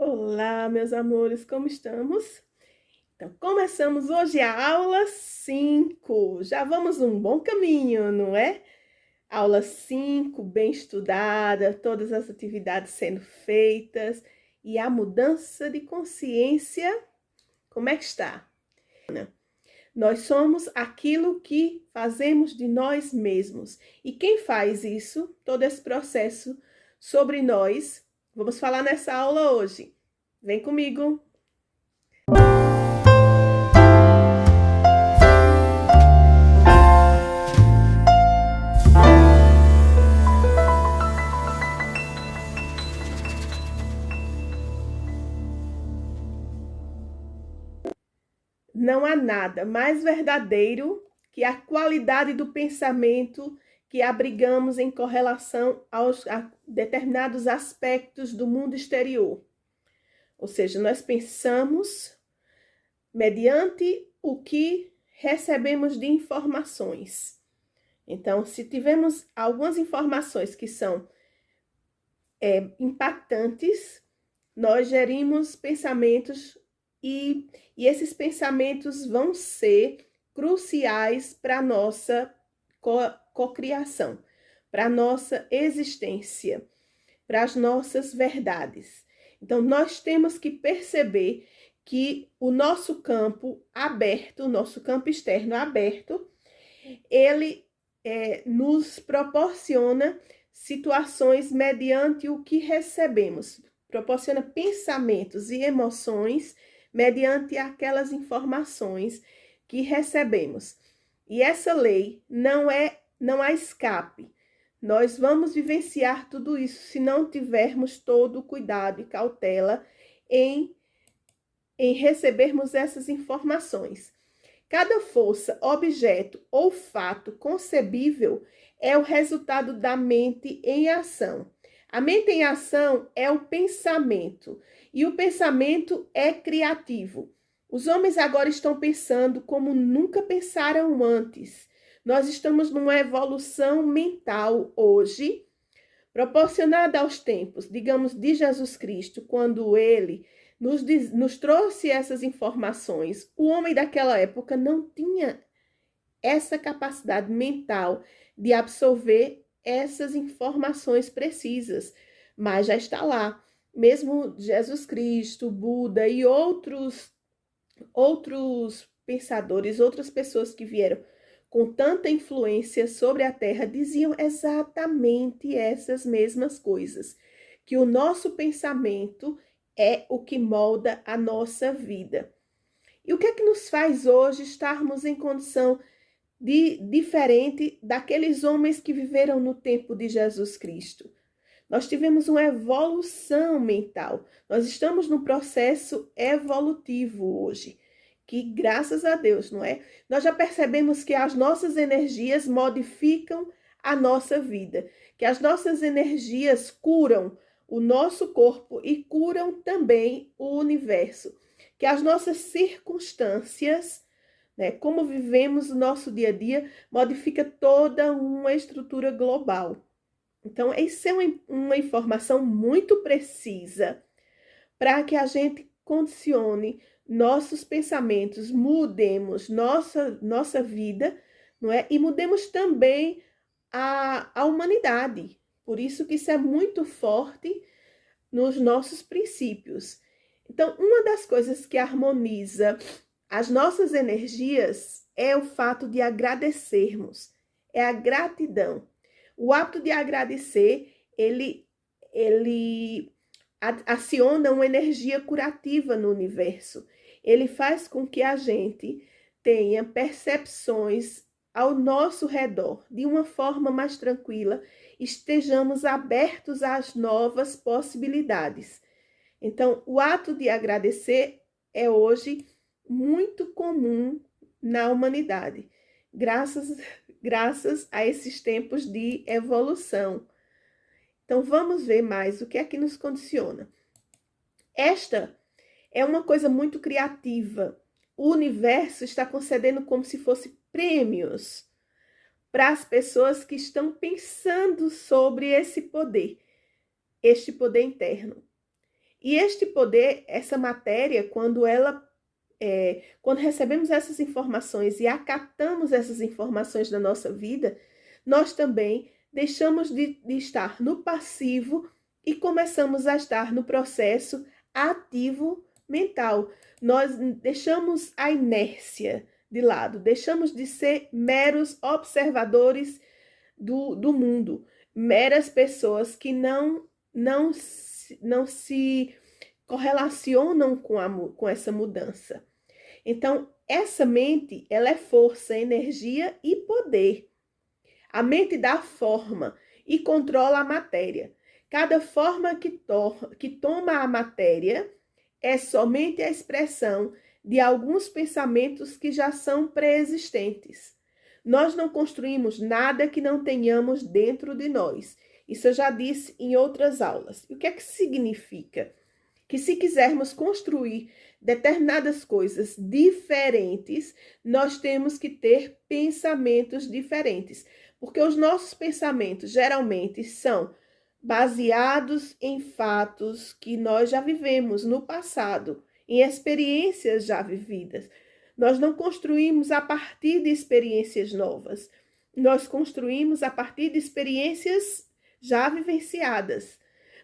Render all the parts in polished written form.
Olá, meus amores, como estamos? Então, começamos hoje a aula 5. Já vamos um bom caminho, não é? Aula 5, bem estudada, todas as atividades sendo feitas e a mudança de consciência, como é que está? Nós somos aquilo que fazemos de nós mesmos. E quem faz isso, todo esse processo sobre nós, vamos falar nessa aula hoje. Vem comigo! Não há nada mais verdadeiro que a qualidade do pensamento que abrigamos em correlação a determinados aspectos do mundo exterior. Ou seja, nós pensamos mediante o que recebemos de informações. Então, se tivermos algumas informações que são impactantes, nós gerimos pensamentos e esses pensamentos vão ser cruciais para a nossa cocriação, para a nossa existência, para as nossas verdades. Então, nós temos que perceber que o nosso campo aberto, o nosso campo externo aberto, ele nos proporciona situações mediante o que recebemos, proporciona pensamentos e emoções mediante aquelas informações que recebemos. E essa lei não há escape. Nós vamos vivenciar tudo isso se não tivermos todo o cuidado e cautela em recebermos essas informações. Cada força, objeto ou fato concebível é o resultado da mente em ação. A mente em ação é o pensamento, e o pensamento é criativo. Os homens agora estão pensando como nunca pensaram antes. Nós estamos numa evolução mental hoje, proporcionada aos tempos, digamos, de Jesus Cristo, quando ele nos trouxe essas informações. O homem daquela época não tinha essa capacidade mental de absorver essas informações precisas, mas já está lá. Mesmo Jesus Cristo, Buda e outros pensadores, outras pessoas que vieram com tanta influência sobre a Terra, diziam exatamente essas mesmas coisas, que o nosso pensamento é o que molda a nossa vida. E o que é que nos faz hoje estarmos em condição diferente daqueles homens que viveram no tempo de Jesus Cristo? Nós tivemos uma evolução mental. Nós estamos num processo evolutivo hoje, que graças a Deus, não é? Nós já percebemos que as nossas energias modificam a nossa vida, que as nossas energias curam o nosso corpo e curam também o universo, que as nossas circunstâncias, né, como vivemos o nosso dia a dia, modifica toda uma estrutura global. Então, isso é uma informação muito precisa para que a gente condicione nossos pensamentos, mudemos nossa vida, não é? E mudemos também a humanidade. Por isso que isso é muito forte nos nossos princípios. Então, uma das coisas que harmoniza as nossas energias é o fato de agradecermos, é a gratidão. O hábito de agradecer, ele aciona uma energia curativa no universo. Ele faz com que a gente tenha percepções ao nosso redor de uma forma mais tranquila, estejamos abertos às novas possibilidades. Então, o ato de agradecer é hoje muito comum na humanidade, graças a esses tempos de evolução. Então, vamos ver mais o que é que nos condiciona. Esta é uma coisa muito criativa. O universo está concedendo como se fosse prêmios para as pessoas que estão pensando sobre esse poder, este poder interno. E este poder, essa matéria, quando recebemos essas informações e acatamos essas informações na nossa vida, nós também deixamos de estar no passivo e começamos a estar no processo ativo mental. Nós deixamos a inércia de lado, deixamos de ser meros observadores do mundo, meras pessoas que não se correlacionam com essa mudança. Então, essa mente, ela é força, energia e poder. A mente dá forma e controla a matéria. Cada forma que toma a matéria é somente a expressão de alguns pensamentos que já são pré-existentes. Nós não construímos nada que não tenhamos dentro de nós. Isso eu já disse em outras aulas. E o que é que significa? Que se quisermos construir determinadas coisas diferentes, nós temos que ter pensamentos diferentes. Porque os nossos pensamentos geralmente são baseados em fatos que nós já vivemos no passado, em experiências já vividas. Nós não construímos a partir de experiências novas. Nós construímos a partir de experiências já vivenciadas.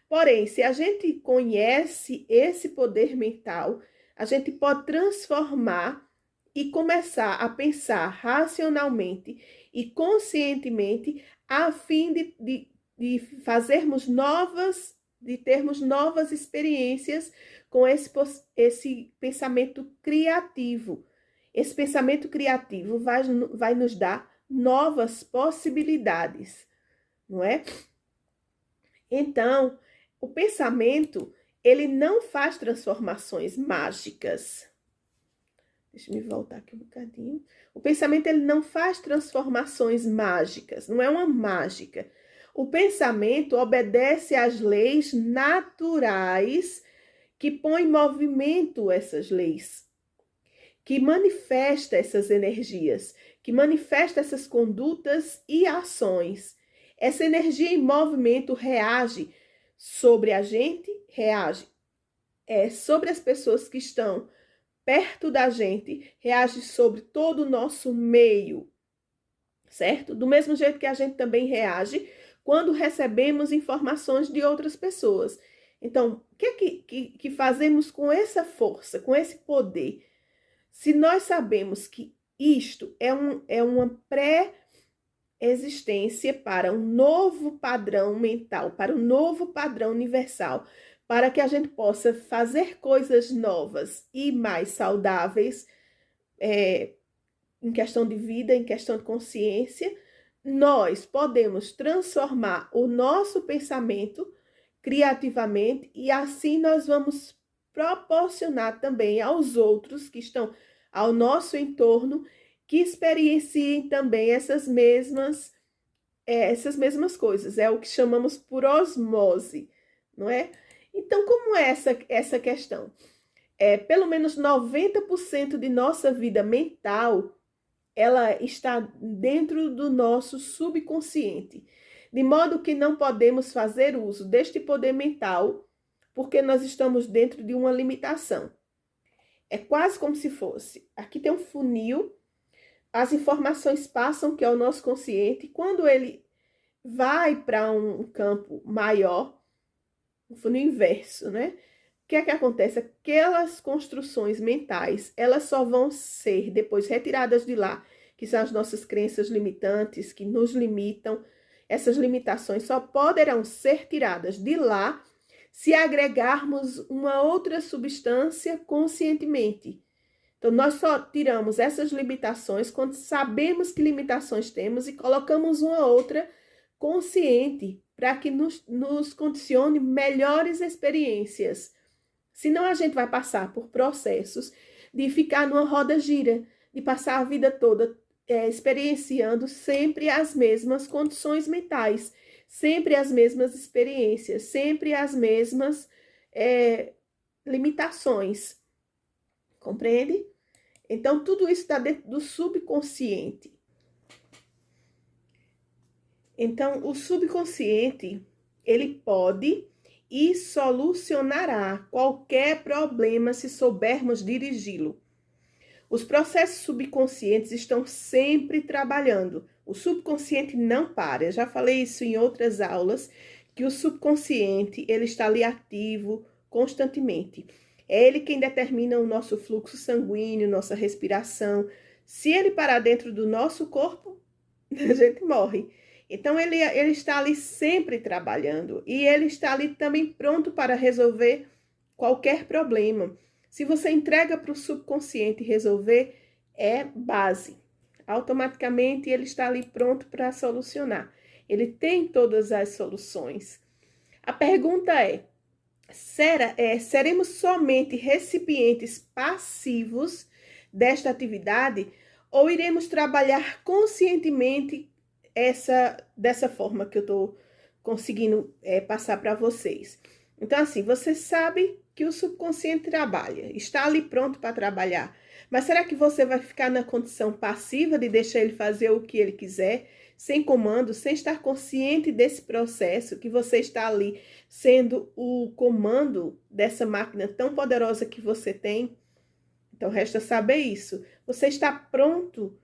Porém, se a gente conhece esse poder mental, a gente pode transformar e começar a pensar racionalmente e conscientemente a fim de fazermos de termos novas experiências com esse pensamento criativo. Esse pensamento criativo vai nos dar novas possibilidades, não é? Então, o pensamento, ele não faz transformações mágicas. Deixa eu me voltar aqui um bocadinho. O pensamento, ele não faz transformações mágicas, não é uma mágica. O pensamento obedece às leis naturais que põem em movimento essas leis, que manifesta essas energias, que manifesta essas condutas e ações. Essa energia em movimento reage sobre a gente, reage sobre as pessoas que estão perto da gente, reage sobre todo o nosso meio, certo? Do mesmo jeito que a gente também reage quando recebemos informações de outras pessoas. Então, o que é que fazemos com essa força, com esse poder? Se nós sabemos que isto é uma pré-existência para um novo padrão mental, para um novo padrão universal, para que a gente possa fazer coisas novas e mais saudáveis, em questão de vida, em questão de consciência, nós podemos transformar o nosso pensamento criativamente e assim nós vamos proporcionar também aos outros que estão ao nosso entorno que experienciem também essas mesmas coisas. É o que chamamos por osmose, não é? Então, como é essa questão? Pelo menos 90% de nossa vida mental, ela está dentro do nosso subconsciente, de modo que não podemos fazer uso deste poder mental, porque nós estamos dentro de uma limitação. É quase como se fosse, aqui tem um funil, as informações passam, que é o nosso consciente, quando ele vai para um campo maior, um funil inverso, né? O que é que acontece? Aquelas construções mentais, elas só vão ser depois retiradas de lá, que são as nossas crenças limitantes, que nos limitam. Essas limitações só poderão ser tiradas de lá se agregarmos uma outra substância conscientemente. Então, nós só tiramos essas limitações quando sabemos que limitações temos e colocamos uma outra consciente para que nos condicione melhores experiências. Senão a gente vai passar por processos de ficar numa roda gira, de passar a vida toda experienciando sempre as mesmas condições mentais, sempre as mesmas experiências, sempre as mesmas limitações. Compreende? Então, tudo isso está dentro do subconsciente. Então, o subconsciente, ele pode e solucionará qualquer problema se soubermos dirigi-lo. Os processos subconscientes estão sempre trabalhando. O subconsciente não para. Eu já falei isso em outras aulas, que o subconsciente, ele está ali ativo constantemente. É ele quem determina o nosso fluxo sanguíneo, nossa respiração. Se ele parar dentro do nosso corpo, a gente morre. Então, ele está ali sempre trabalhando e ele está ali também pronto para resolver qualquer problema. Se você entrega para o subconsciente resolver, é base. Automaticamente, ele está ali pronto para solucionar. Ele tem todas as soluções. A pergunta é, seremos somente recipientes passivos desta atividade ou iremos trabalhar conscientemente dessa forma que eu estou conseguindo passar para vocês? Então, assim, você sabe que o subconsciente trabalha, está ali pronto para trabalhar. Mas será que você vai ficar na condição passiva de deixar ele fazer o que ele quiser, sem comando, sem estar consciente desse processo, que você está ali sendo o comando dessa máquina tão poderosa que você tem? Então, resta saber isso. Você está pronto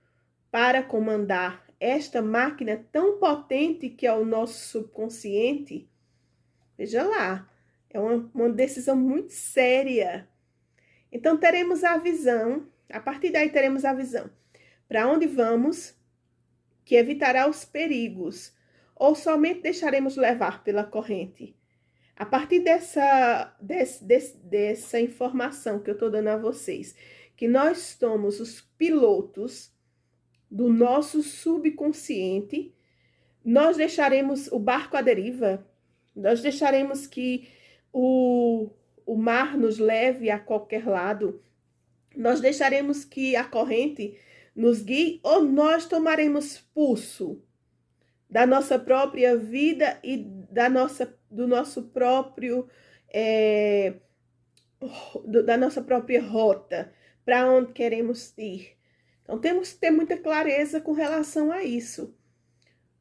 para comandar esta máquina tão potente que é o nosso subconsciente? Veja lá, é uma decisão muito séria. Então, teremos a visão, a partir daí teremos a visão. Para onde vamos, que evitará os perigos, ou somente deixaremos levar pela corrente? A partir dessa informação que eu estou dando a vocês, que nós somos os pilotos do nosso subconsciente, nós deixaremos o barco à deriva, nós deixaremos que o mar nos leve a qualquer lado, nós deixaremos que a corrente nos guie ou nós tomaremos pulso da nossa própria vida e do nosso próprio da nossa própria rota, para onde queremos ir. Então, temos que ter muita clareza com relação a isso,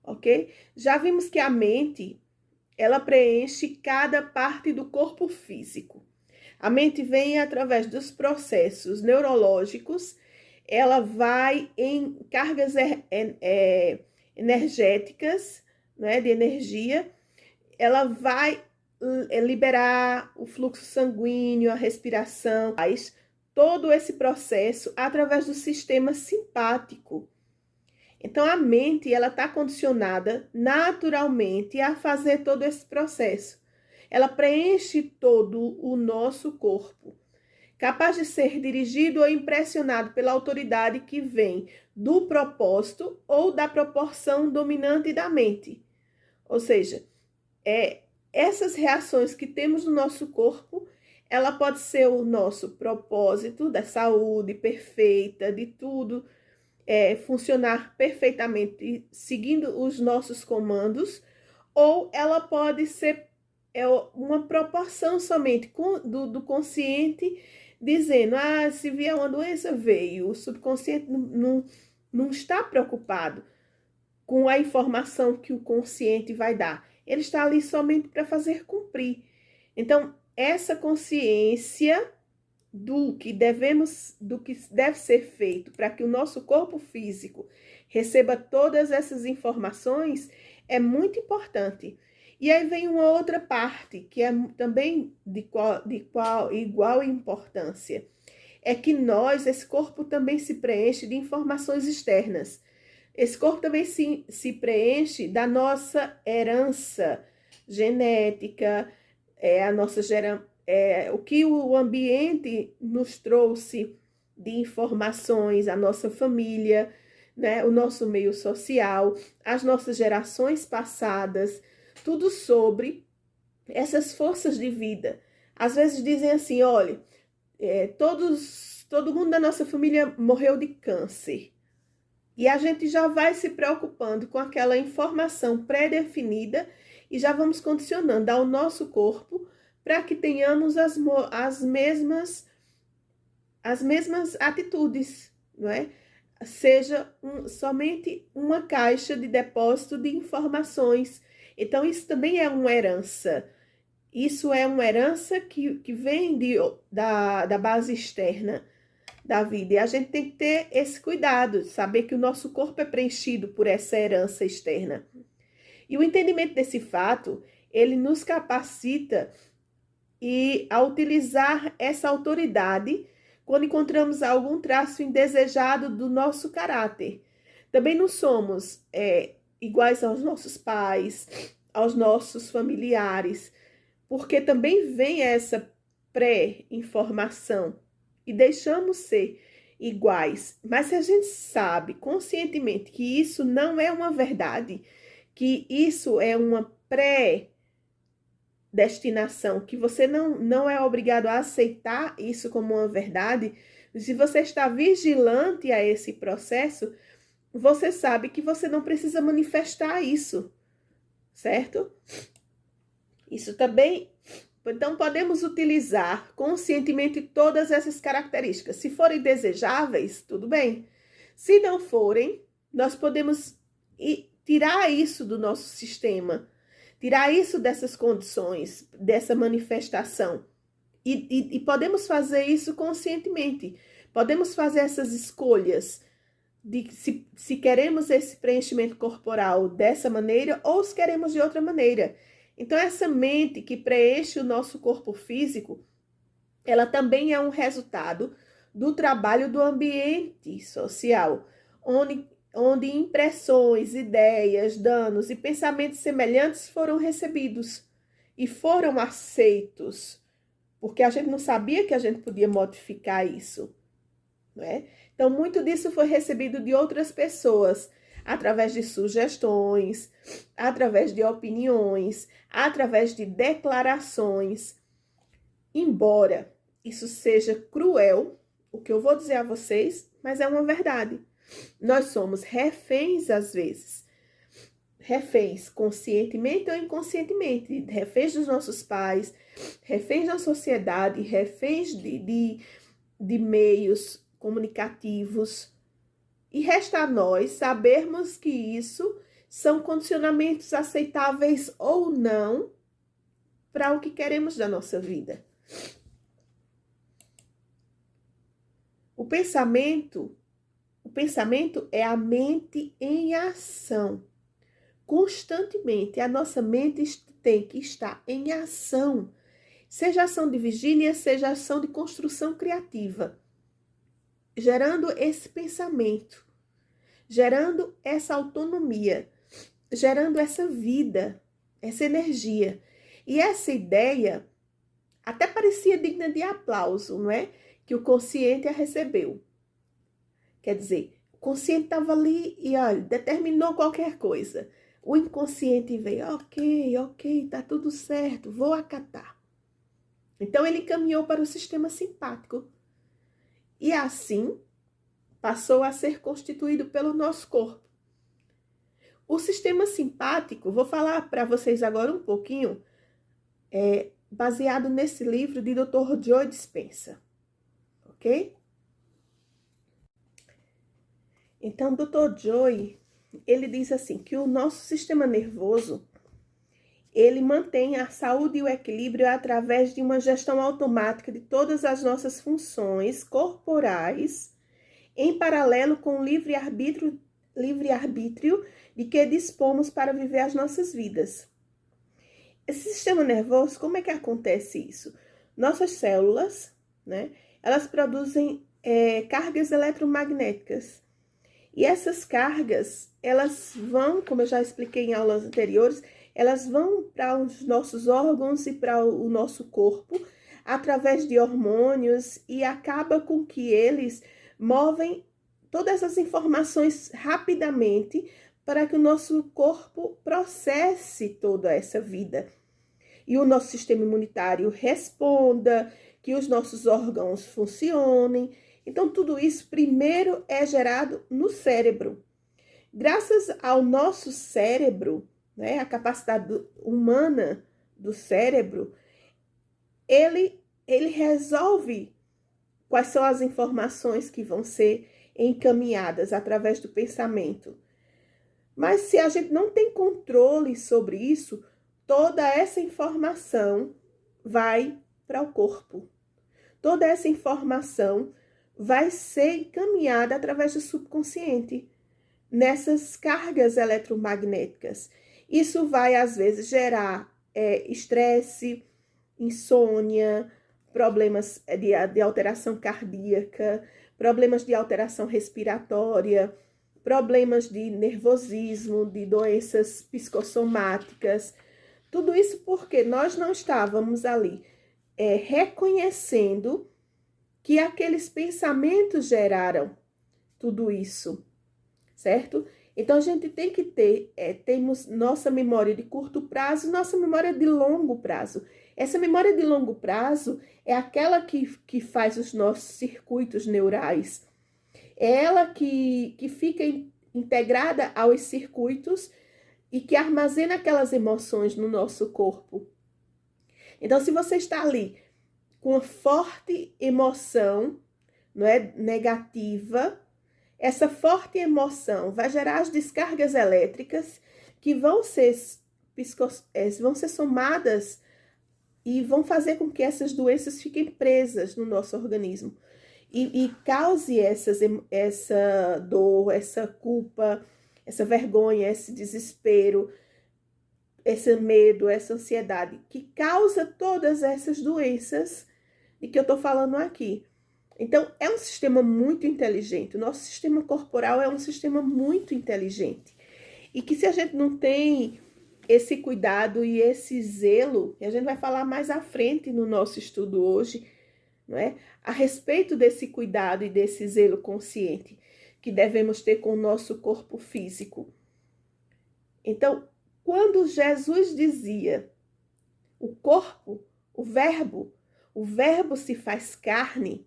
ok? Já vimos que a mente, ela preenche cada parte do corpo físico. A mente vem através dos processos neurológicos, ela vai em cargas energéticas, né, de energia, ela vai liberar o fluxo sanguíneo, a respiração, todo esse processo através do sistema simpático. Então, a mente, ela está condicionada naturalmente a fazer todo esse processo. Ela preenche todo o nosso corpo, capaz de ser dirigido ou impressionado pela autoridade que vem do propósito ou da proporção dominante da mente. Ou seja, essas reações que temos no nosso corpo, ela pode ser o nosso propósito da saúde perfeita, de tudo funcionar perfeitamente, seguindo os nossos comandos, ou ela pode ser uma proporção somente do consciente, dizendo, se vier uma doença, veio. O subconsciente não está preocupado com a informação que o consciente vai dar. Ele está ali somente para fazer cumprir. Então, essa consciência do que deve ser feito para que o nosso corpo físico receba todas essas informações é muito importante. E aí vem uma outra parte que é também de igual importância. É que esse corpo também se preenche de informações externas. Esse corpo também se preenche da nossa herança genética, a nossa o que o ambiente nos trouxe de informações, a nossa família, né, o nosso meio social, as nossas gerações passadas, tudo sobre essas forças de vida. Às vezes dizem assim, olha, todo mundo da nossa família morreu de câncer. E a gente já vai se preocupando com aquela informação pré-definida e já vamos condicionando ao nosso corpo para que tenhamos as mesmas atitudes, não é? Seja somente uma caixa de depósito de informações. Então, isso também é uma herança. Isso é uma herança que vem da base externa da vida. E a gente tem que ter esse cuidado, saber que o nosso corpo é preenchido por essa herança externa. E o entendimento desse fato, ele nos capacita a utilizar essa autoridade quando encontramos algum traço indesejado do nosso caráter. Também não somos iguais aos nossos pais, aos nossos familiares, porque também vem essa pré-informação e deixamos ser iguais. Mas se a gente sabe conscientemente que isso não é uma verdade, que isso é uma pré-destinação, que você não é obrigado a aceitar isso como uma verdade, se você está vigilante a esse processo, você sabe que você não precisa manifestar isso, certo? Isso também. Então, podemos utilizar conscientemente todas essas características. Se forem desejáveis, tudo bem. Se não forem, nós podemos tirar isso do nosso sistema, tirar isso dessas condições, dessa manifestação. E podemos fazer isso conscientemente. Podemos fazer essas escolhas de se queremos esse preenchimento corporal dessa maneira ou se queremos de outra maneira. Então, essa mente que preenche o nosso corpo físico, ela também é um resultado do trabalho do ambiente social, onde impressões, ideias, danos e pensamentos semelhantes foram recebidos e foram aceitos, porque a gente não sabia que a gente podia modificar isso, não é? Então, muito disso foi recebido de outras pessoas, através de sugestões, através de opiniões, através de declarações. Embora isso seja cruel, o que eu vou dizer a vocês, mas é uma verdade. Nós somos reféns às vezes. Reféns, conscientemente ou inconscientemente. Reféns dos nossos pais, reféns da sociedade, reféns de meios comunicativos. E resta a nós sabermos que isso são condicionamentos aceitáveis ou não para o que queremos da nossa vida. O pensamento é a mente em ação. Constantemente, a nossa mente tem que estar em ação. Seja ação de vigília, seja ação de construção criativa. Gerando esse pensamento, gerando essa autonomia, gerando essa vida, essa energia. E essa ideia até parecia digna de aplauso, não é? Que o consciente a recebeu. Quer dizer, o consciente estava ali e, olha, determinou qualquer coisa. O inconsciente veio, ok, tá tudo certo, vou acatar. Então, ele caminhou para o sistema simpático. E assim, passou a ser constituído pelo nosso corpo. O sistema simpático, vou falar para vocês agora um pouquinho, baseado nesse livro de Dr. Joe Dispenza, ok? Então, Dr. Joe, ele diz assim, que o nosso sistema nervoso, ele mantém a saúde e o equilíbrio através de uma gestão automática de todas as nossas funções corporais, em paralelo com o livre-arbítrio de que dispomos para viver as nossas vidas. Esse sistema nervoso, como é que acontece isso? Nossas células, né, elas produzem cargas eletromagnéticas. E essas cargas, elas vão, como eu já expliquei em aulas anteriores, elas vão para os nossos órgãos e para o nosso corpo, através de hormônios, e acaba com que eles movem todas as informações rapidamente para que o nosso corpo processe toda essa vida. E o nosso sistema imunitário responda, que os nossos órgãos funcionem. Então, tudo isso primeiro é gerado no cérebro. Graças ao nosso cérebro, né, a capacidade humana do cérebro, ele resolve quais são as informações que vão ser encaminhadas através do pensamento. Mas se a gente não tem controle sobre isso, toda essa informação vai para o corpo. Toda essa informação vai ser encaminhada através do subconsciente, nessas cargas eletromagnéticas. Isso vai, às vezes, gerar estresse, insônia, problemas de alteração cardíaca, problemas de alteração respiratória, problemas de nervosismo, de doenças psicossomáticas. Tudo isso porque nós não estávamos ali reconhecendo que aqueles pensamentos geraram tudo isso, certo? Então, a gente tem que ter, temos nossa memória de curto prazo e nossa memória de longo prazo. Essa memória de longo prazo é aquela que faz os nossos circuitos neurais. É ela que fica integrada aos circuitos e que armazena aquelas emoções no nosso corpo. Então, se você está ali com uma forte emoção, não é, negativa, essa forte emoção vai gerar as descargas elétricas que vão ser somadas e vão fazer com que essas doenças fiquem presas no nosso organismo e cause essa dor, essa culpa, essa vergonha, esse desespero, esse medo, essa ansiedade, que causa todas essas doenças de que eu estou falando aqui. Então, é um sistema muito inteligente. O nosso sistema corporal é um sistema muito inteligente. E que se a gente não tem esse cuidado e esse zelo, e a gente vai falar mais à frente no nosso estudo hoje, não é? A respeito desse cuidado e desse zelo consciente que devemos ter com o nosso corpo físico. Então, quando Jesus dizia o corpo, o verbo se faz carne,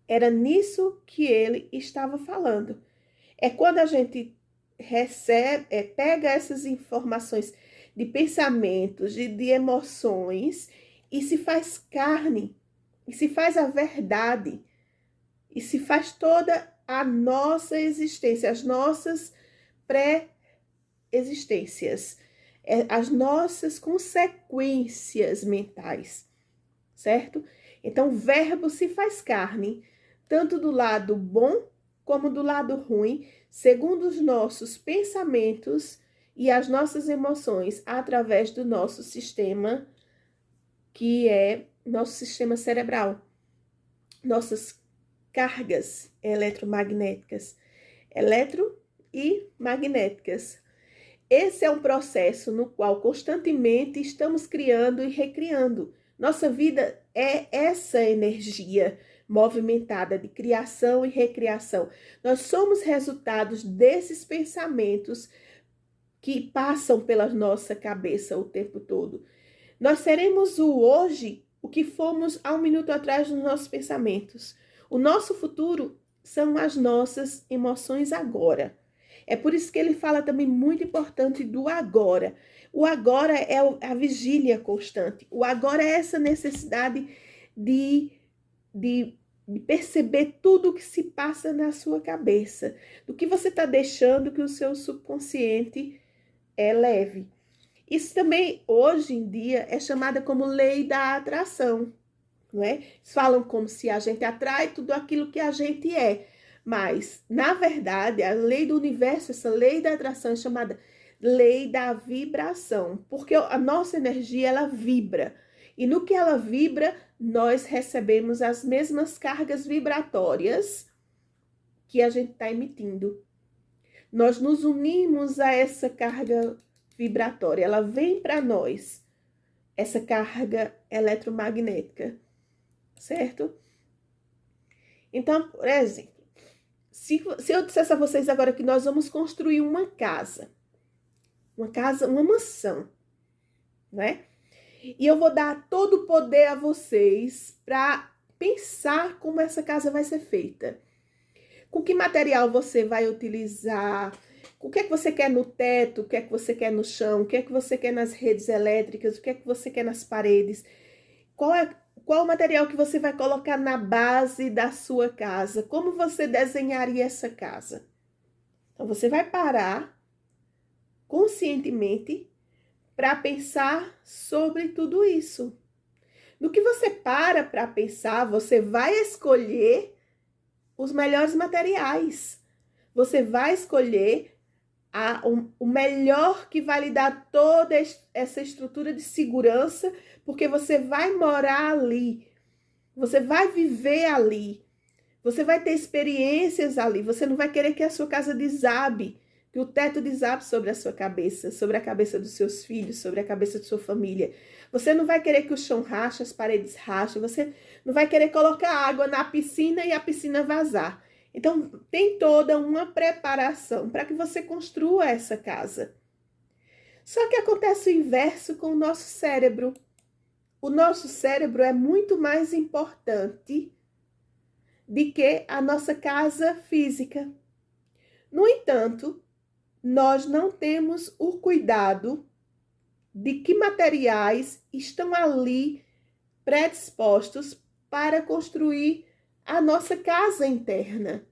era nisso que ele estava falando. É quando a gente recebe, pega essas informações de pensamentos, de emoções e se faz carne, e se faz a verdade, e se faz toda a nossa existência, as nossas pré-existências, as nossas consequências mentais, certo? Então, o verbo se faz carne, tanto do lado bom como do lado ruim, segundo os nossos pensamentos e as nossas emoções, através do nosso sistema, que é nosso sistema cerebral, nossas cargas eletromagnéticas, eletro e magnéticas. Esse é um processo no qual constantemente estamos criando e recriando. Nossa vida é essa energia movimentada de criação e recriação. Nós somos resultados desses pensamentos que passam pela nossa cabeça o tempo todo. Nós seremos o hoje o que fomos há um minuto atrás nos nossos pensamentos. O nosso futuro são as nossas emoções agora. É por isso que ele fala também muito importante do agora. O agora é a vigília constante. O agora é essa necessidade de perceber tudo o que se passa na sua cabeça. Do que você está deixando que o seu subconsciente leve. Isso também, hoje em dia, é chamada como lei da atração. Não é? Eles falam como se a gente atrai tudo aquilo que a gente é. Mas, na verdade, a lei do universo, essa lei da atração é chamada lei da vibração, porque a nossa energia, ela vibra. E no que ela vibra, nós recebemos as mesmas cargas vibratórias que a gente está emitindo. Nós nos unimos a essa carga vibratória, ela vem para nós, essa carga eletromagnética, certo? Então, por exemplo, se eu dissesse a vocês agora que nós vamos construir uma casa, uma mansão, né? E eu vou dar todo o poder a vocês para pensar como essa casa vai ser feita. Com que material você vai utilizar? O que é que você quer no teto? O que é que você quer no chão? O que é que você quer nas redes elétricas? O que é que você quer nas paredes? Qual o material que você vai colocar na base da sua casa? Como você desenharia essa casa? Então, você vai parar conscientemente para pensar sobre tudo isso. No que você para pensar, você vai escolher os melhores materiais. Você vai escolher o melhor que vai lhe dar toda essa estrutura de segurança, porque você vai morar ali, você vai viver ali, você vai ter experiências ali, você não vai querer que a sua casa desabe, que o teto desabe sobre a sua cabeça, sobre a cabeça dos seus filhos, sobre a cabeça de sua família. Você não vai querer que o chão rache, as paredes rachem, você não vai querer colocar água na piscina e a piscina vazar. Então, tem toda uma preparação para que você construa essa casa. Só que acontece o inverso com o nosso cérebro. O nosso cérebro é muito mais importante do que a nossa casa física. No entanto, nós não temos o cuidado de que materiais estão ali predispostos para construir a nossa casa interna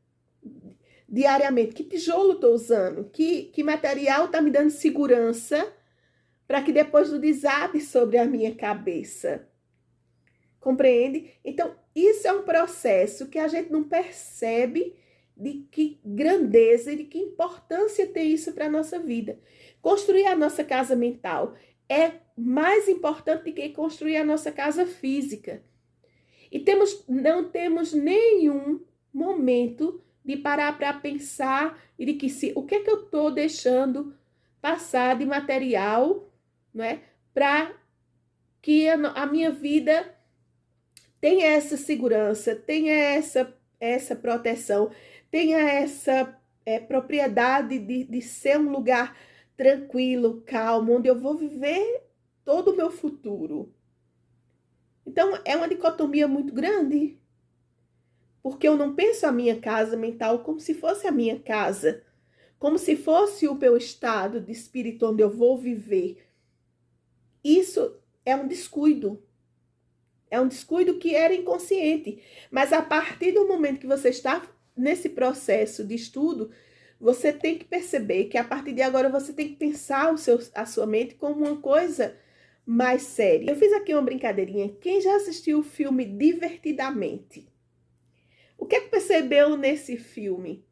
diariamente. Que tijolo estou usando? Que material está me dando segurança para que depois não desabe sobre a minha cabeça? Compreende? Então, isso é um processo que a gente não percebe de que grandeza e de que importância tem isso para a nossa vida. Construir a nossa casa mental é mais importante do que construir a nossa casa física. E não temos nenhum momento de parar para pensar e de que o que é que eu estou deixando passar de material, não é, para que a minha vida tenha essa segurança, tenha essa proteção, tenha essa propriedade de ser um lugar tranquilo, calmo, onde eu vou viver todo o meu futuro. Então, é uma dicotomia muito grande, porque eu não penso a minha casa mental como se fosse a minha casa, como se fosse o meu estado de espírito onde eu vou viver. Isso é um descuido. É um descuido que era inconsciente. Mas a partir do momento que você está nesse processo de estudo, você tem que perceber que a partir de agora você tem que pensar a sua mente como uma coisa mais séria. Eu fiz aqui uma brincadeirinha. Quem já assistiu o filme Divertidamente? O que é que percebeu nesse filme?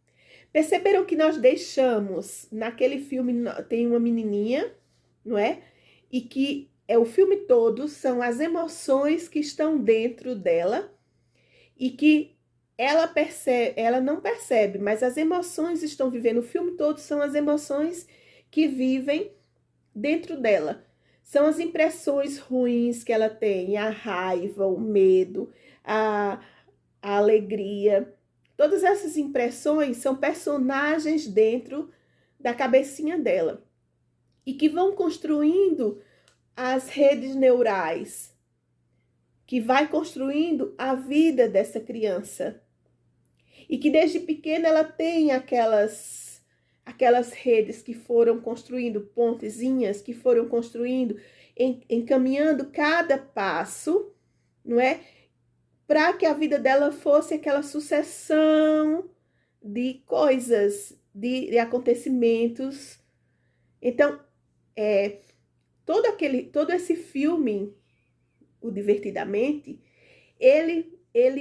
Perceberam que nós deixamos, naquele filme tem uma menininha, não é? E que o filme todo são as emoções que estão dentro dela e que ela não percebe, mas as emoções estão vivendo. O filme todo são as emoções que vivem dentro dela. São as impressões ruins que ela tem, a raiva, o medo, a alegria. Todas essas impressões são personagens dentro da cabecinha dela e que vão construindo as redes neurais, que vai construindo a vida dessa criança. E que desde pequena ela tem aquelas redes que foram construindo, pontezinhas que foram construindo, encaminhando cada passo, não é? Para que a vida dela fosse aquela sucessão de coisas, de acontecimentos. Então, todo esse filme, o Divertidamente, ele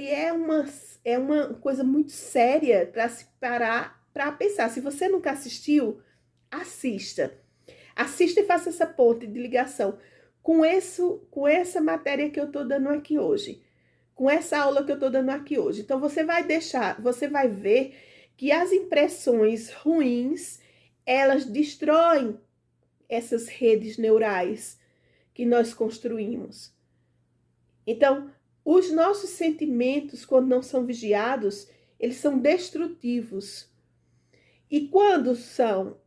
é uma coisa muito séria para se parar para pensar. Se você nunca assistiu, assista. Assista e faça essa ponte de ligação com essa matéria que eu estou dando aqui hoje, com essa aula que eu estou dando aqui hoje. Então, você vai ver que as impressões ruins, elas destroem essas redes neurais que nós construímos. Então, os nossos sentimentos, quando não são vigiados, eles são destrutivos. E quando são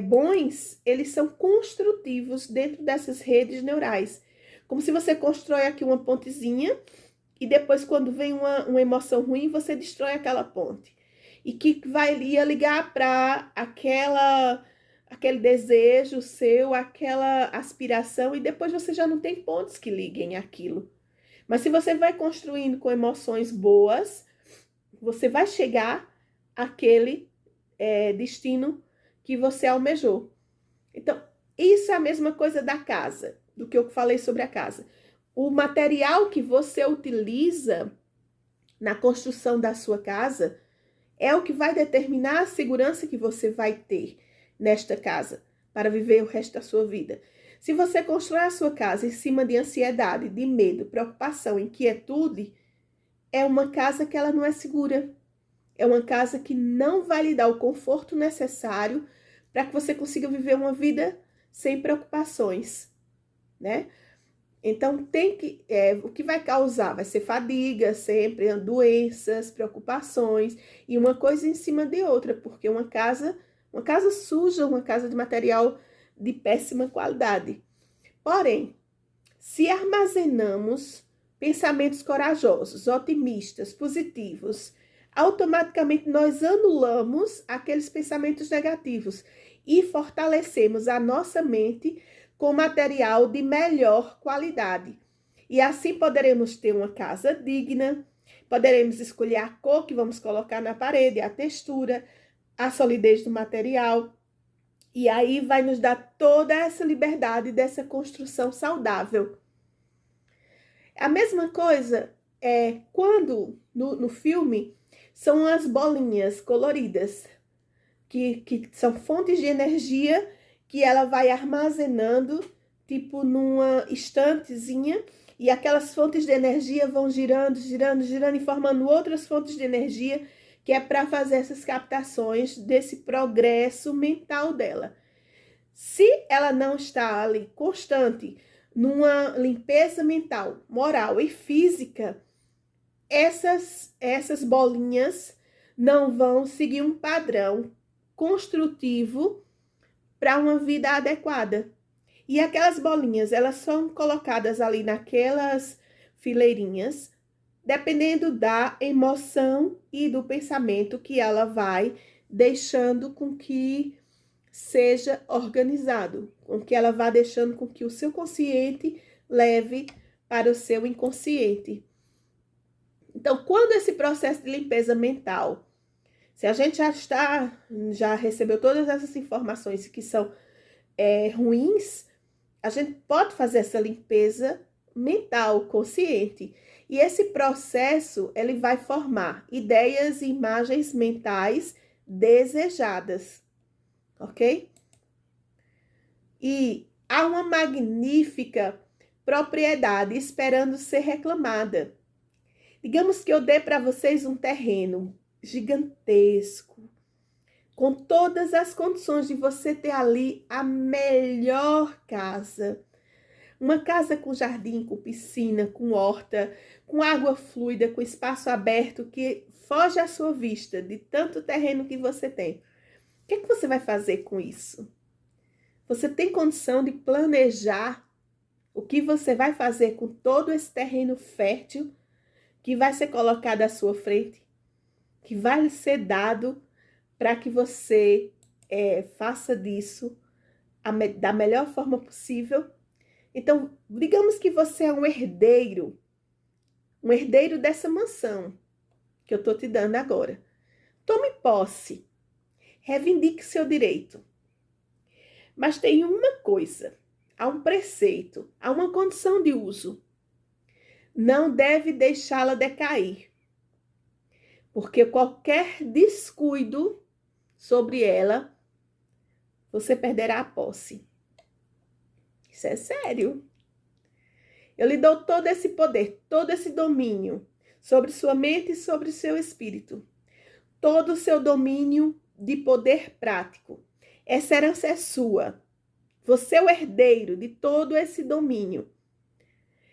bons, eles são construtivos dentro dessas redes neurais. Como se você constrói aqui uma pontezinha e depois, quando vem uma emoção ruim, você destrói aquela ponte. E que ia ligar para aquele desejo seu, aquela aspiração, e depois você já não tem pontes que liguem aquilo. Mas se você vai construindo com emoções boas, você vai chegar àquele destino que você almejou. Então, isso é a mesma coisa da casa, do que eu falei sobre a casa. o material que você utiliza na construção da sua casa é o que vai determinar a segurança que você vai ter nesta casa para viver o resto da sua vida. Se você constrói a sua casa em cima de ansiedade, de medo, preocupação, inquietude, é uma casa que ela não é segura. É uma casa que não vai lhe dar o conforto necessário para que você consiga viver uma vida sem preocupações, né? Então, o que vai causar? Vai ser fadiga sempre, doenças, preocupações, e uma coisa em cima de outra, porque uma casa suja, uma casa de material de péssima qualidade. Porém, se armazenamos pensamentos corajosos, otimistas, positivos, automaticamente nós anulamos aqueles pensamentos negativos e fortalecemos a nossa mente com material de melhor qualidade. E assim poderemos ter uma casa digna, poderemos escolher a cor que vamos colocar na parede, a textura, a solidez do material. E aí vai nos dar toda essa liberdade dessa construção saudável. A mesma coisa é quando no filme são as bolinhas coloridas, que são fontes de energia que ela vai armazenando, tipo numa estantezinha, e aquelas fontes de energia vão girando, girando, girando e formando outras fontes de energia, que é para fazer essas captações desse progresso mental dela. Se ela não está ali constante, numa limpeza mental, moral e física, essas bolinhas não vão seguir um padrão construtivo para uma vida adequada. E aquelas bolinhas, elas são colocadas ali naquelas fileirinhas, dependendo da emoção e do pensamento que ela vai deixando com que seja organizado, com que ela vá deixando com que o seu consciente leve para o seu inconsciente. Então, quando esse processo de limpeza mental, se a gente já recebeu todas essas informações que são ruins, a gente pode fazer essa limpeza mental, consciente. E esse processo, ele vai formar ideias e imagens mentais desejadas, ok? E há uma magnífica propriedade esperando ser reclamada. Digamos que eu dê para vocês um terreno gigantesco, com todas as condições de você ter ali a melhor casa. Uma casa com jardim, com piscina, com horta, com água fluida, com espaço aberto que foge à sua vista de tanto terreno que você tem. O que é que você vai fazer com isso? Você tem condição de planejar o que você vai fazer com todo esse terreno fértil que vai ser colocado à sua frente, que vai ser dado para que você faça disso da melhor forma possível? Então, digamos que você é um herdeiro dessa mansão que eu estou te dando agora. Tome posse, reivindique seu direito. Mas tem uma coisa, há um preceito, há uma condição de uso. Não deve deixá-la decair, porque qualquer descuido sobre ela, você perderá a posse. Isso é sério. Eu lhe dou todo esse poder, todo esse domínio sobre sua mente e sobre seu espírito. Todo o seu domínio de poder prático. Essa herança é sua. Você é o herdeiro de todo esse domínio,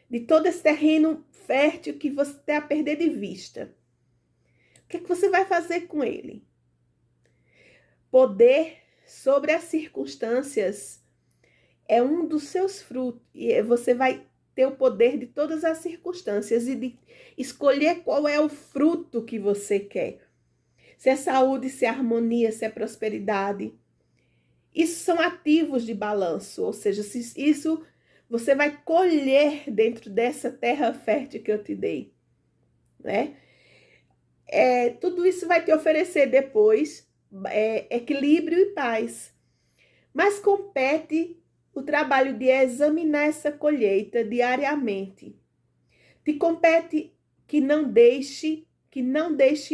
de todo esse terreno fértil que você está a perder de vista. O que é que você vai fazer com ele? Poder sobre as circunstâncias é um dos seus frutos. E você vai ter o poder de todas as circunstâncias e de escolher qual é o fruto que você quer. Se é saúde, se é harmonia, se é prosperidade. Isso são ativos de balanço, ou seja, isso você vai colher dentro dessa terra fértil que eu te dei, né? Tudo isso vai te oferecer depois equilíbrio e paz. Mas compete o trabalho de examinar essa colheita diariamente. Te compete que não deixe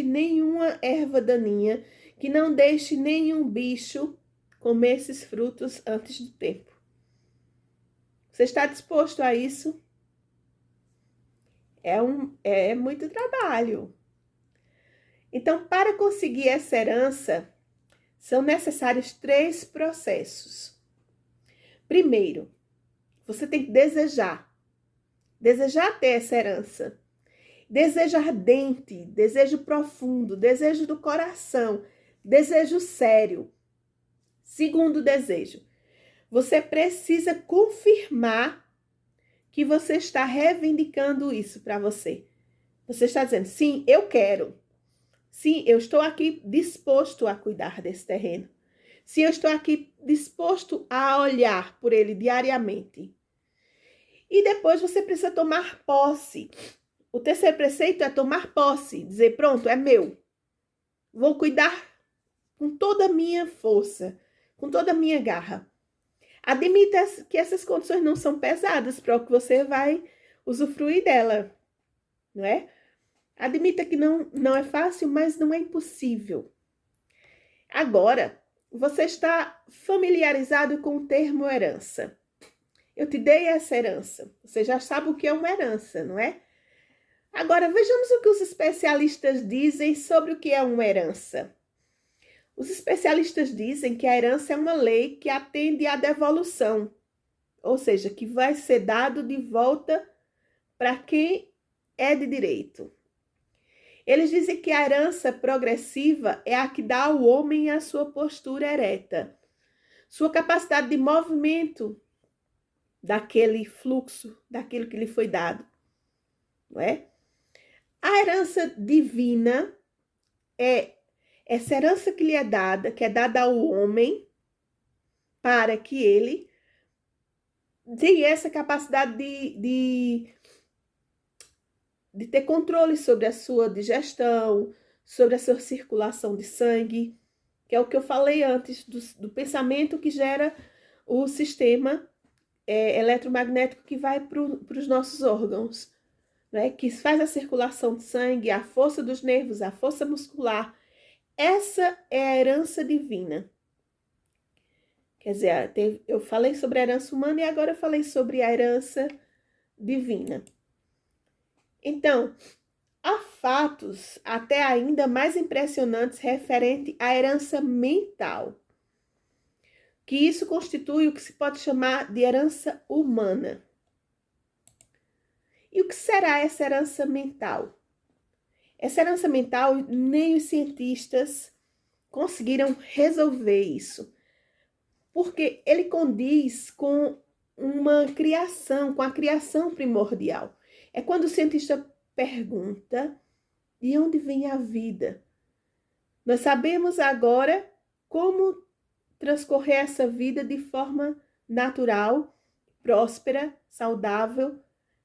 nenhuma erva daninha, que não deixe nenhum bicho comer esses frutos antes do tempo. Você está disposto a isso? É muito trabalho. Então, para conseguir essa herança, são necessários 3 processos. Primeiro, você tem que desejar ter essa herança. Desejo ardente, desejo profundo, desejo do coração, desejo sério. Segundo desejo, você precisa confirmar que você está reivindicando isso para você. Você está dizendo, sim, eu quero. Sim, eu estou aqui disposto a cuidar desse terreno. Sim, eu estou aqui disposto a olhar por ele diariamente. E depois você precisa tomar posse. O terceiro preceito é tomar posse, dizer, pronto, é meu. Vou cuidar com toda a minha força, com toda a minha garra. Admita que essas condições não são pesadas para o que você vai usufruir dela, não é? Admita que não é fácil, mas não é impossível. Agora, você está familiarizado com o termo herança. Eu te dei essa herança. Você já sabe o que é uma herança, não é? Agora, vejamos o que os especialistas dizem sobre o que é uma herança. Os especialistas dizem que a herança é uma lei que atende à devolução, ou seja, que vai ser dado de volta para quem é de direito. Eles dizem que a herança progressiva é a que dá ao homem a sua postura ereta, sua capacidade de movimento daquele fluxo, daquilo que lhe foi dado, não é? A herança divina é essa herança que lhe é dada, que é dada ao homem, para que ele tenha essa capacidade de ter controle sobre a sua digestão, sobre a sua circulação de sangue, que é o que eu falei antes, do pensamento que gera o sistema eletromagnético que vai para os nossos órgãos, né? Que faz a circulação de sangue, a força dos nervos, a força muscular. Essa é a herança divina. Quer dizer, eu falei sobre a herança humana e agora eu falei sobre a herança divina. Então, há fatos até ainda mais impressionantes referente à herança mental, que isso constitui o que se pode chamar de herança humana. E o que será essa herança mental? Essa herança mental, nem os cientistas conseguiram resolver isso, porque ele condiz com uma criação, com a criação primordial. É quando o cientista pergunta de onde vem a vida. Nós sabemos agora como transcorrer essa vida de forma natural, próspera, saudável.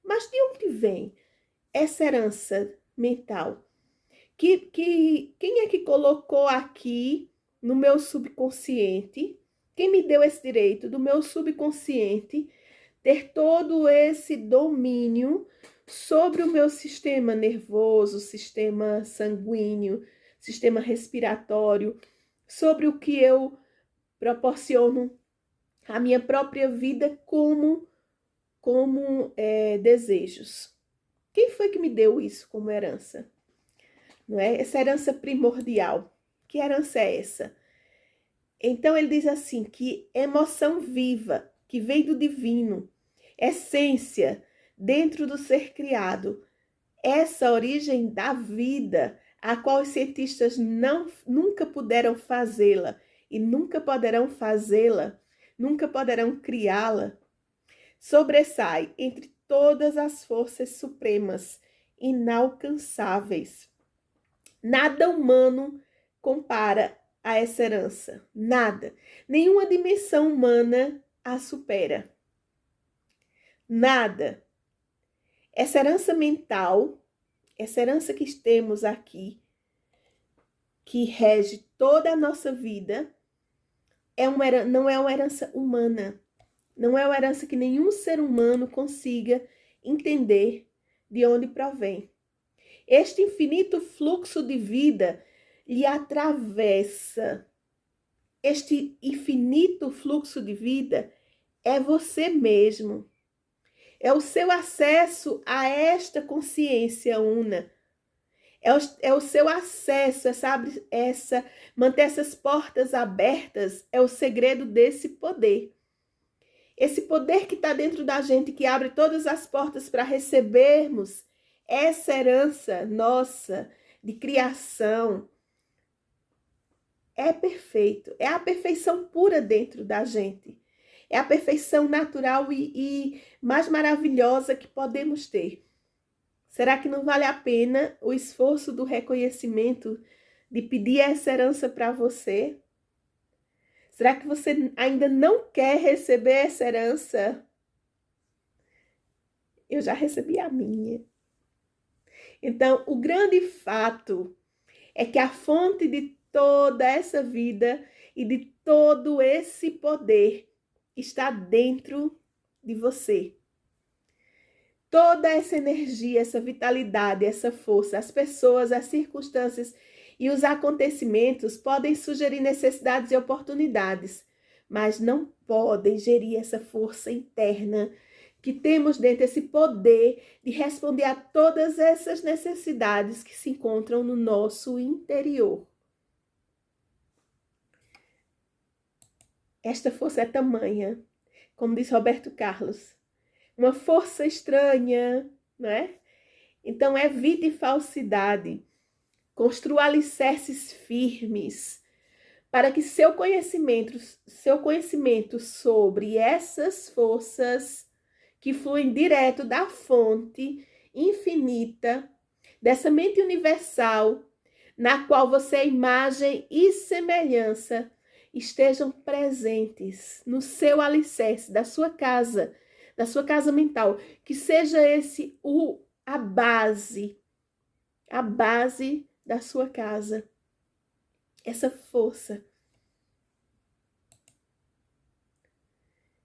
Mas de onde vem essa herança mental? Quem é que colocou aqui no meu subconsciente? Quem me deu esse direito do meu subconsciente ter todo esse domínio sobre o meu sistema nervoso, sistema sanguíneo, sistema respiratório, sobre o que eu proporciono à minha própria vida como desejos? Quem foi que me deu isso como herança? Não é? Essa herança primordial. Que herança é essa? Então ele diz assim, que emoção viva, que vem do divino, essência dentro do ser criado, essa origem da vida, a qual os cientistas nunca puderam fazê-la e nunca poderão fazê-la, nunca poderão criá-la, sobressai entre todas as forças supremas, inalcançáveis. Nada humano compara a essa herança. Nada. Nenhuma dimensão humana a supera. Nada. Essa herança mental, essa herança que temos aqui, que rege toda a nossa vida, não é uma herança humana. Não é uma herança que nenhum ser humano consiga entender de onde provém. Este infinito fluxo de vida lhe atravessa. Este infinito fluxo de vida é você mesmo. É o seu acesso a esta consciência una. É o seu acesso, manter essas portas abertas é o segredo desse poder. Esse poder que está dentro da gente, que abre todas as portas para recebermos essa herança nossa de criação, é perfeito. É a perfeição pura dentro da gente. É a perfeição natural e mais maravilhosa que podemos ter. Será que não vale a pena o esforço do reconhecimento de pedir essa herança para você? Será que você ainda não quer receber essa herança? Eu já recebi a minha. Então, o grande fato é que a fonte de toda essa vida e de todo esse poder está dentro de você. Toda essa energia, essa vitalidade, essa força, as pessoas, as circunstâncias e os acontecimentos podem sugerir necessidades e oportunidades, mas não podem gerir essa força interna que temos dentro, esse poder de responder a todas essas necessidades que se encontram no nosso interior. Esta força é tamanha, como diz Roberto Carlos, uma força estranha, não é? Então, evite falsidade, construa alicerces firmes, para que seu conhecimento sobre essas forças que fluem direto da fonte infinita, dessa mente universal, na qual você é imagem e semelhança, estejam presentes no seu alicerce, da sua casa mental, que seja esse a base da sua casa, essa força.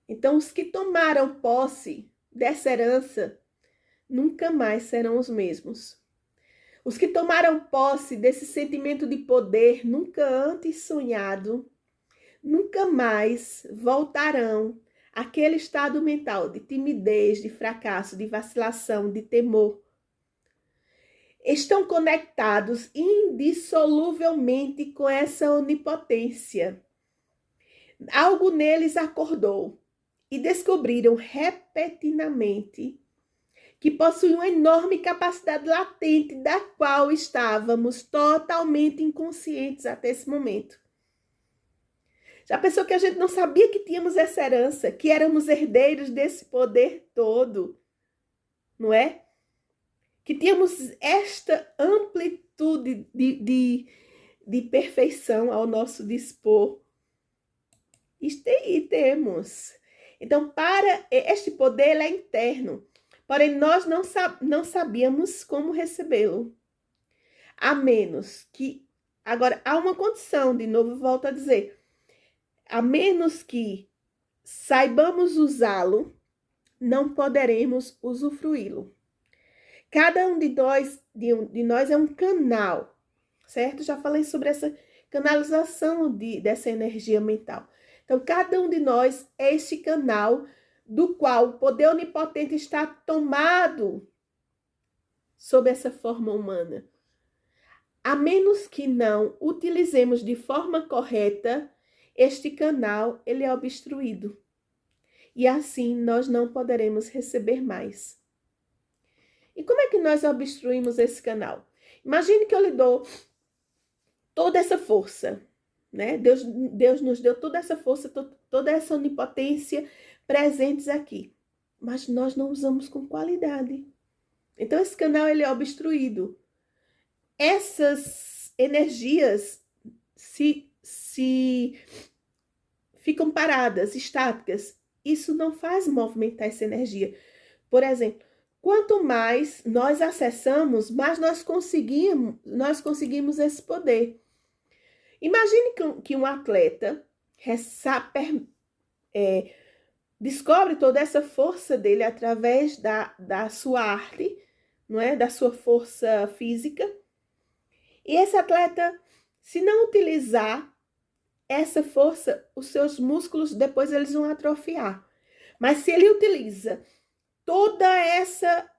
Então, os que tomaram posse dessa herança nunca mais serão os mesmos. Os que tomaram posse desse sentimento de poder nunca antes sonhado, nunca mais voltarão àquele estado mental de timidez, de fracasso, de vacilação, de temor. Estão conectados indissoluvelmente com essa onipotência. Algo neles acordou e descobriram repentinamente que possuem uma enorme capacidade latente da qual estávamos totalmente inconscientes até esse momento. Já pensou que a gente não sabia que tínhamos essa herança, que éramos herdeiros desse poder todo, não é? Que tínhamos esta amplitude de perfeição ao nosso dispor. E temos. Então, para este poder, ele é interno. Porém, nós não sabíamos como recebê-lo. A menos que... Agora, há uma condição, de novo, volto a dizer. A menos que saibamos usá-lo, não poderemos usufruí-lo. Cada um de nós é um canal, certo? Já falei sobre essa canalização dessa energia mental. Então, cada um de nós é esse canal do qual o poder onipotente está tomado sob essa forma humana. A menos que não utilizemos de forma correta, este canal ele é obstruído. E assim nós não poderemos receber mais. E como é que nós obstruímos esse canal? Imagine que eu lhe dou toda essa força, né? Deus nos deu toda essa força, toda essa onipotência presentes aqui. Mas nós não usamos com qualidade. Então, esse canal ele é obstruído. Essas energias se ficam paradas, estáticas. Isso não faz movimentar essa energia. Por exemplo, quanto mais nós acessamos, mais nós conseguimos esse poder. Imagine que um atleta descobre toda essa força dele através da sua arte, não é? Da sua força física. E esse atleta, se não utilizar essa força, os seus músculos depois eles vão atrofiar. Mas se ele utiliza toda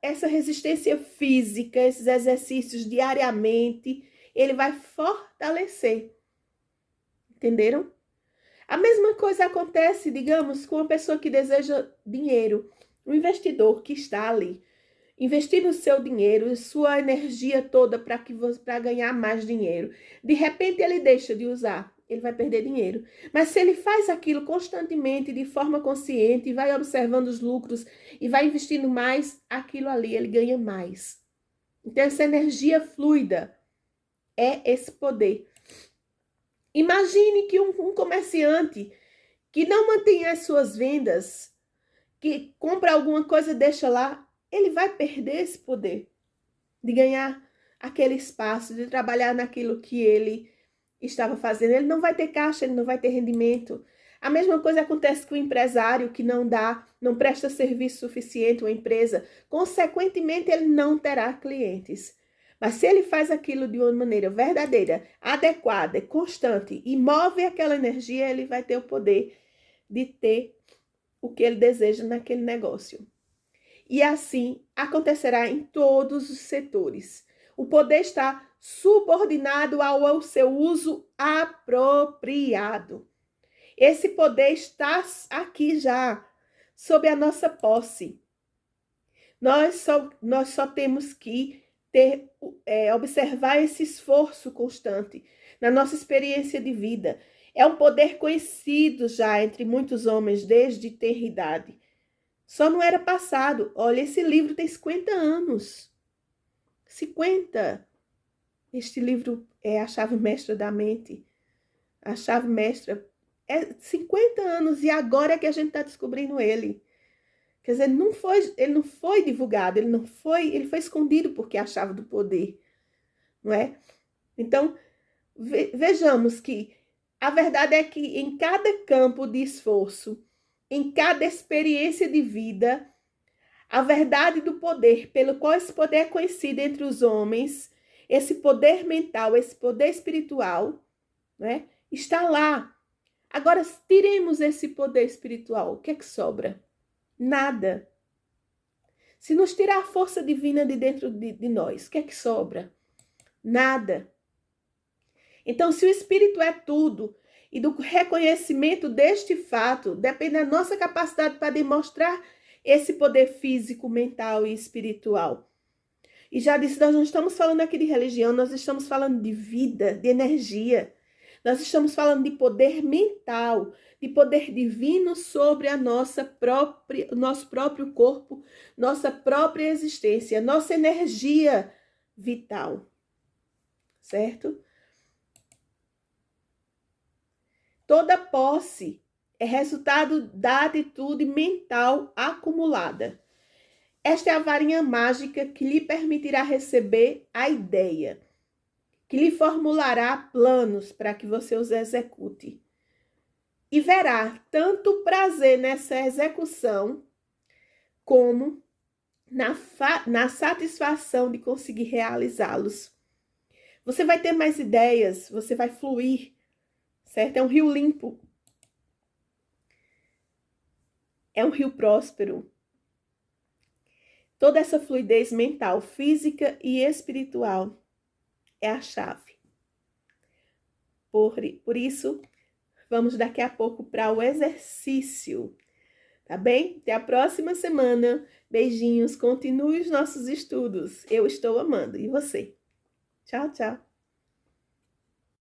essa resistência física, esses exercícios diariamente, ele vai fortalecer. Entenderam? A mesma coisa acontece, digamos, com uma pessoa que deseja dinheiro. Um investidor que está ali, investindo o seu dinheiro, sua energia toda para ganhar mais dinheiro. De repente ele deixa de usar, ele vai perder dinheiro. Mas se ele faz aquilo constantemente, de forma consciente, e vai observando os lucros e vai investindo mais, aquilo ali ele ganha mais. Então essa energia fluida é esse poder. Imagine que um comerciante que não mantém as suas vendas, que compra alguma coisa e deixa lá, ele vai perder esse poder de ganhar aquele espaço, de trabalhar naquilo que ele estava fazendo. Ele não vai ter caixa, ele não vai ter rendimento. A mesma coisa acontece com o empresário que não presta serviço suficiente à empresa. Consequentemente, ele não terá clientes. Mas se ele faz aquilo de uma maneira verdadeira, adequada, constante e move aquela energia, ele vai ter o poder de ter o que ele deseja naquele negócio. E assim acontecerá em todos os setores. O poder está subordinado ao seu uso apropriado. Esse poder está aqui já, sob a nossa posse. Nós só temos que observar esse esforço constante na nossa experiência de vida. É um poder conhecido já entre muitos homens desde tenra idade. Só não era passado. Olha, esse livro tem 50 anos. 50. Este livro é a chave mestra da mente. A chave mestra é 50 anos e agora é que a gente está descobrindo ele. Quer dizer, ele não foi divulgado, ele foi escondido porque é a chave do poder, não é? Então, vejamos que a verdade é que em cada campo de esforço, em cada experiência de vida, a verdade do poder, pelo qual esse poder é conhecido entre os homens, esse poder mental, esse poder espiritual, né, está lá. Agora, tiremos esse poder espiritual, o que é que sobra? Nada. Se nos tirar a força divina de dentro de nós, o que é que sobra? Nada. Então, se o espírito é tudo, e do reconhecimento deste fato, depende da nossa capacidade para demonstrar esse poder físico, mental e espiritual. E já disse, nós não estamos falando aqui de religião, nós estamos falando de vida, de energia. Nós estamos falando de poder mental, de poder divino sobre a nosso próprio corpo, nossa própria existência, nossa energia vital, certo? Toda posse é resultado da atitude mental acumulada. Esta é a varinha mágica que lhe permitirá receber a ideia, que lhe formulará planos para que você os execute. E verá tanto prazer nessa execução, como na satisfação de conseguir realizá-los. Você vai ter mais ideias, você vai fluir, certo? É um rio limpo. É um rio próspero. Toda essa fluidez mental, física e espiritual é a chave. Por isso, vamos daqui a pouco para o exercício, tá bem? Até a próxima semana. Beijinhos, continue os nossos estudos. Eu estou amando. E você? Tchau, tchau.